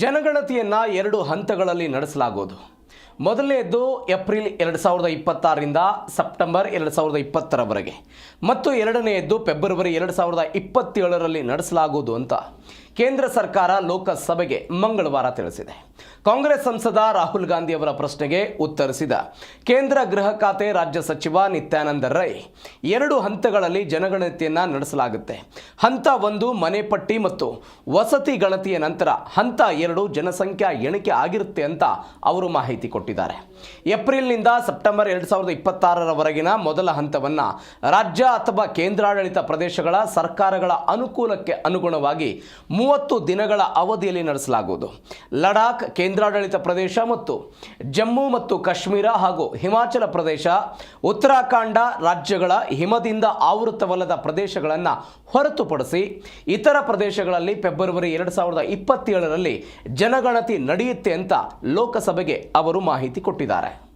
ಜನಗಣತಿಯನ್ನು 2 ಹಂತಗಳಲ್ಲಿ ನಡೆಸಲಾಗುವುದು. ಮೊದಲನೆಯದು ಏಪ್ರಿಲ್ 2026ರಿಂದ ಸೆಪ್ಟೆಂಬರ್ 2020ರವರೆಗೆ ಮತ್ತು ಎರಡನೆಯದು ಫೆಬ್ರವರಿ 2027ರಲ್ಲಿ ನಡೆಸಲಾಗುವುದು ಅಂತ ಕೇಂದ್ರ ಸರ್ಕಾರ ಲೋಕಸಭೆಗೆ ಮಂಗಳವಾರ ತಿಳಿಸಿದೆ. ಕಾಂಗ್ರೆಸ್ ಸಂಸದ ರಾಹುಲ್ ಗಾಂಧಿ ಅವರ ಪ್ರಶ್ನೆಗೆ ಉತ್ತರಿಸಿದ ಕೇಂದ್ರ ಗೃಹ ಖಾತೆ ರಾಜ್ಯ ಸಚಿವ ನಿತ್ಯಾನಂದ ರೈ 2 ಹಂತಗಳಲ್ಲಿ ಜನಗಣತಿಯನ್ನು ನಡೆಸಲಾಗುತ್ತೆ. ಹಂತ 1 ಮನೆ ಪಟ್ಟಿ ಮತ್ತು ವಸತಿ ಗಣತಿಯ ನಂತರ ಹಂತ 2 ಜನಸಂಖ್ಯಾ ಎಣಿಕೆ ಆಗಿರುತ್ತೆ ಅಂತ ಅವರು ಮಾಹಿತಿ ಕೊಟ್ಟಿದ್ದಾರೆ. ಏಪ್ರಿಲ್ನಿಂದ ಸೆಪ್ಟೆಂಬರ್ 2026ರವರೆಗಿನ ಮೊದಲ ಹಂತವನ್ನು ರಾಜ್ಯ ಅಥವಾ ಕೇಂದ್ರಾಡಳಿತ ಪ್ರದೇಶಗಳ ಸರ್ಕಾರಗಳ ಅನುಕೂಲಕ್ಕೆ ಅನುಗುಣವಾಗಿ 30 ದಿನಗಳ ಅವಧಿಯಲ್ಲಿ ನಡೆಸಲಾಗುವುದು. ಲಡಾಖ್ ಕೇಂದ್ರಾಡಳಿತ ಪ್ರದೇಶ ಮತ್ತು ಜಮ್ಮು ಮತ್ತು ಕಾಶ್ಮೀರ ಹಾಗೂ ಹಿಮಾಚಲ ಪ್ರದೇಶ, ಉತ್ತರಾಖಂಡ ರಾಜ್ಯಗಳ ಹಿಮದಿಂದ ಆವೃತವಲ್ಲದ ಪ್ರದೇಶಗಳನ್ನು ಹೊರತುಪಡಿಸಿ ಇತರ ಪ್ರದೇಶಗಳಲ್ಲಿ ಫೆಬ್ರವರಿ 2027ರಲ್ಲಿ ಜನಗಣತಿ ನಡೆಯುತ್ತೆ ಅಂತ ಲೋಕಸಭೆಗೆ ಅವರು ಮಾಹಿತಿ ಕೊಟ್ಟಿದ್ದಾರೆ.